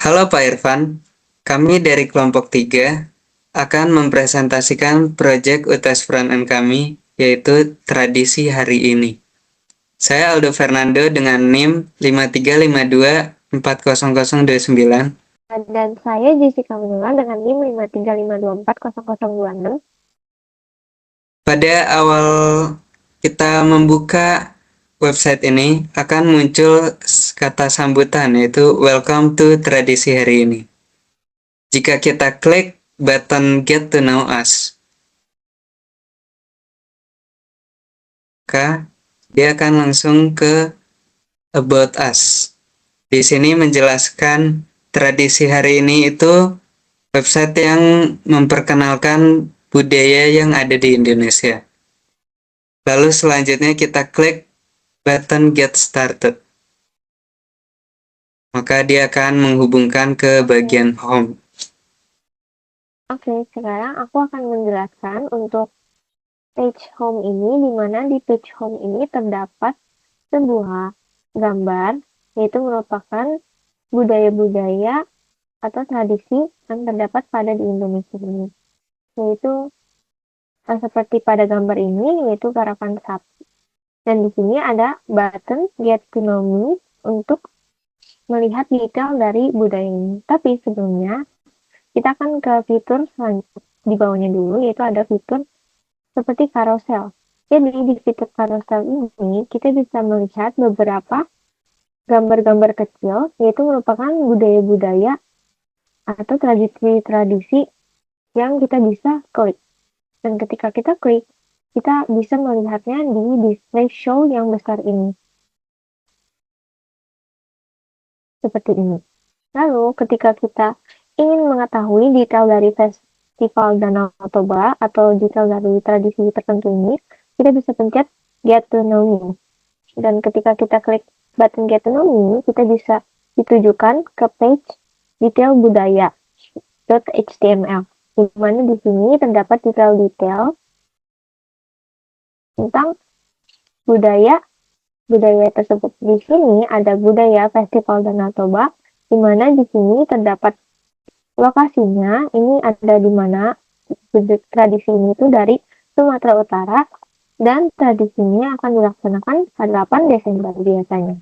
Halo Pak Irfan, kami dari kelompok 3 akan mempresentasikan proyek UTS Frontend kami, yaitu Tradisi Hari Ini. Saya Aldo Fernando dengan NIM 5352400029. Dan saya Jessica Mila dengan NIM 53552400026. Pada awal kita membuka website ini akan muncul kata sambutan, yaitu Welcome to Tradisi Hari Ini. Jika kita klik button Get to Know Us, maka dia akan langsung ke About Us. Di sini menjelaskan tradisi hari ini itu website yang memperkenalkan budaya yang ada di Indonesia. Lalu selanjutnya kita klik button Get Started. Maka dia akan menghubungkan ke bagian Home. Oke, sekarang aku akan menjelaskan untuk page home ini, di mana di page home ini terdapat sebuah gambar, yaitu merupakan budaya-budaya atau tradisi yang terdapat pada di Indonesia ini. Yaitu seperti pada gambar ini, yaitu garapan sapi. Dan di sini ada button Get to Know Me untuk melihat detail dari budaya ini. Tapi sebelumnya, kita akan ke fitur di bawahnya dulu, yaitu ada fitur seperti carousel. Jadi di fitur carousel ini kita bisa melihat beberapa gambar-gambar kecil, yaitu merupakan budaya-budaya atau tradisi-tradisi yang kita bisa klik. Dan ketika kita klik, kita bisa melihatnya di display show yang besar ini. Seperti ini. Lalu ketika kita ingin mengetahui detail dari Festival Danau Toba atau detail dari tradisi tertentu ini, kita bisa pencet Get to Know Me. Dan ketika kita klik button Get to Know Me, kita bisa ditujukan ke page detail budaya.html, di mana di sini terdapat detail-detail tentang budaya tersebut. Di sini ada budaya Festival Danau Toba, di mana di sini terdapat lokasinya. Ini ada di mana tradisi ini itu dari Sumatera Utara, dan tradisinya akan dilaksanakan pada 8 Desember biasanya.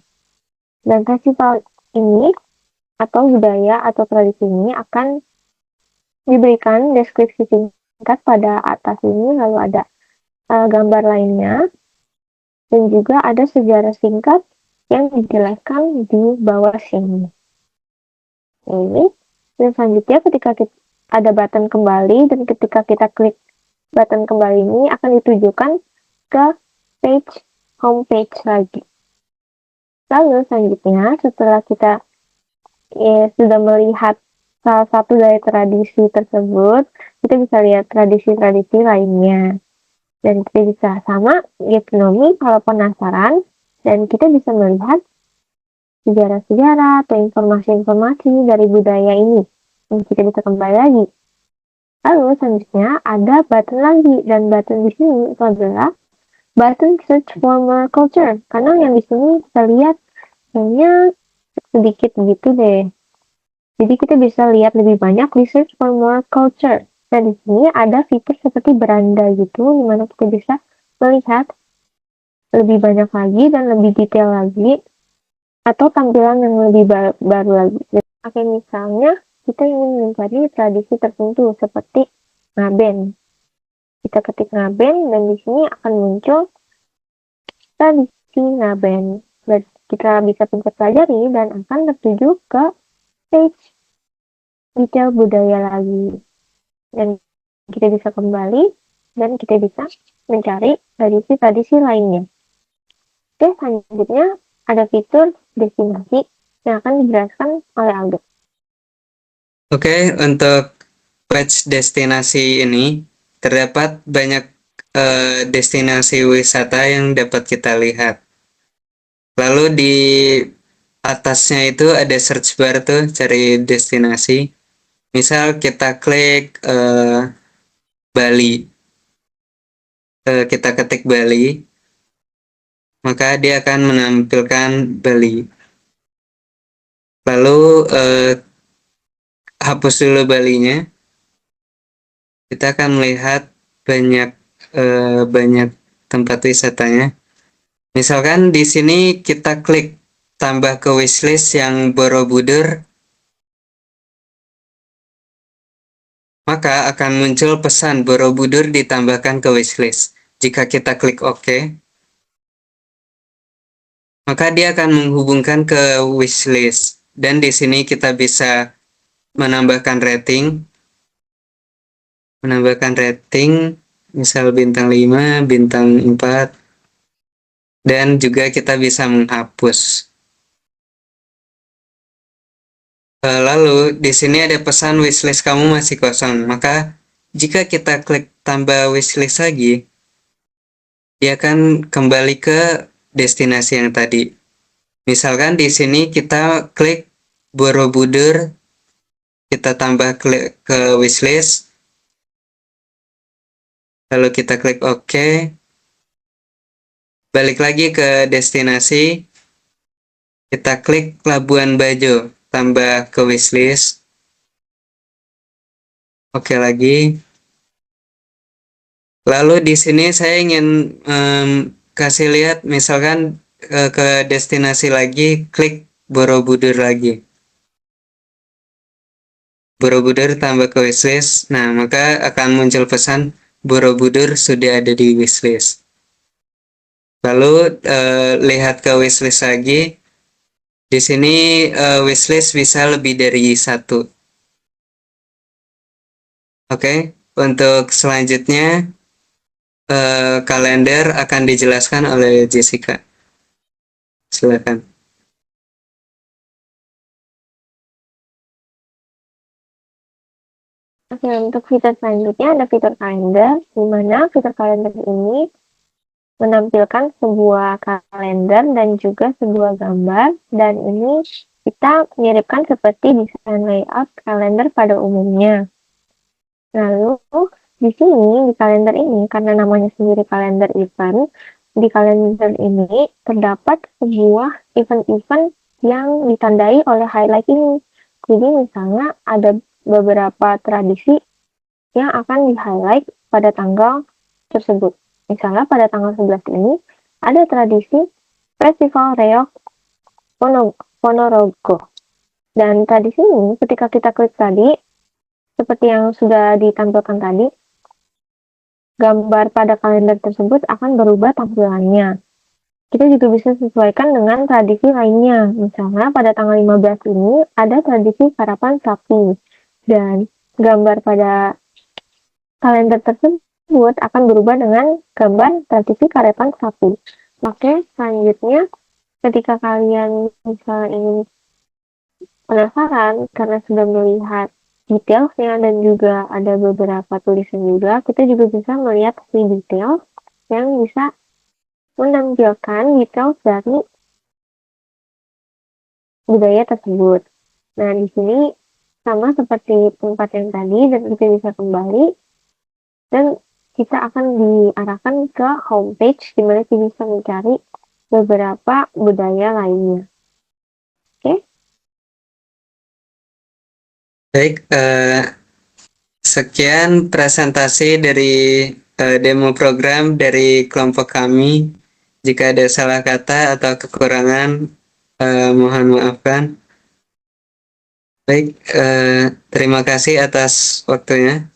Dan festival ini atau budaya atau tradisi ini akan diberikan deskripsi singkat pada atas ini, lalu ada gambar lainnya, dan juga ada sejarah singkat yang dijelaskan di bawah sini. Ini, dan selanjutnya ketika kita ada button kembali, dan ketika kita klik button kembali ini akan ditujukan ke page homepage lagi. Lalu selanjutnya setelah kita sudah melihat salah satu dari tradisi tersebut, kita bisa lihat tradisi-tradisi lainnya. Dan kita bisa sama ekonomi kalau penasaran, dan kita bisa melihat sejarah-sejarah atau informasi-informasi dari budaya ini. Dan kita bisa kembali lagi. Lalu selanjutnya ada button lagi, dan button di sini itu adalah button search for more culture. Karena yang di sini kita lihat kayaknya sedikit gitu deh. Jadi kita bisa lihat lebih banyak di search for more culture. Nah di sini ada fitur seperti beranda gitu, dimana kita bisa melihat lebih banyak lagi dan lebih detail lagi, atau tampilan yang lebih baru lagi. Oke, misalnya kita ingin mencari tradisi tertentu seperti ngaben. Kita ketik ngaben, dan di sini akan muncul tradisi ngaben. Dan kita bisa pencet pelajari dan akan tertuju ke page detail budaya lagi. Dan kita bisa kembali dan kita bisa mencari tradisi-tradisi lainnya. Oke, selanjutnya ada fitur destinasi yang akan dijelaskan oleh Aldo. Oke, untuk page destinasi ini terdapat banyak destinasi wisata yang dapat kita lihat. Lalu di atasnya itu ada search bar tuh, cari destinasi. Misal kita klik Bali, kita ketik Bali, maka dia akan menampilkan Bali. Lalu hapus dulu Balinya. Kita akan melihat banyak tempat wisatanya. Misalkan di sini kita klik tambah ke wishlist yang Borobudur, maka akan muncul pesan Borobudur ditambahkan ke wishlist. Jika kita klik OK, maka dia akan menghubungkan ke wishlist. Dan di sini kita bisa menambahkan rating, misal bintang 5, bintang 4, dan juga kita bisa menghapus. Lalu di sini ada pesan wishlist kamu masih kosong. Maka jika kita klik tambah wishlist lagi, dia akan kembali ke destinasi yang tadi. Misalkan di sini kita klik Borobudur, kita tambah klik ke wishlist, lalu kita klik OK, balik lagi ke destinasi, kita klik Labuan Bajo, tambah ke wishlist, OK lagi. Lalu di sini saya ingin kasih lihat, misalkan ke destinasi lagi, klik Borobudur lagi. Borobudur tambah ke wishlist, nah maka akan muncul pesan Borobudur sudah ada di wishlist. Lalu lihat ke wishlist lagi. Di sini wishlist bisa lebih dari satu. Oke, untuk selanjutnya kalender akan dijelaskan oleh Jessica. Silakan. Oke, untuk fitur selanjutnya ada fitur kalender, di mana fitur kalender ini menampilkan sebuah kalender dan juga sebuah gambar, dan ini kita miripkan seperti desain layout kalender pada umumnya. Lalu, di sini, di kalender ini, karena namanya sendiri kalender event, di kalender ini terdapat sebuah event-event yang ditandai oleh highlight ini. Jadi misalnya ada beberapa tradisi yang akan di-highlight pada tanggal tersebut. Misalnya pada tanggal 11 ini ada tradisi Festival Reog Ponorogo. Dan tradisi ini ketika kita klik tadi, seperti yang sudah ditampilkan tadi, gambar pada kalender tersebut akan berubah tampilannya. Kita juga bisa sesuaikan dengan tradisi lainnya. Misalnya pada tanggal 15 ini ada tradisi sarapan sapi. Dan gambar pada kalender tersebut akan berubah dengan gambar tradisi karepan sapi. Oke, selanjutnya ketika kalian misalnya ingin penasaran karena sudah melihat detailsnya dan juga ada beberapa tulisan juga, kita juga bisa melihat si detail yang bisa menampilkan detail dari budaya tersebut. Nah, di sini sama seperti tempat yang tadi, dan kita bisa kembali dan kita akan diarahkan ke homepage di mana kita bisa mencari beberapa budaya lainnya. Oke? Baik, sekian presentasi dari demo program dari kelompok kami. Jika ada salah kata atau kekurangan, mohon maafkan. Baik, terima kasih atas waktunya.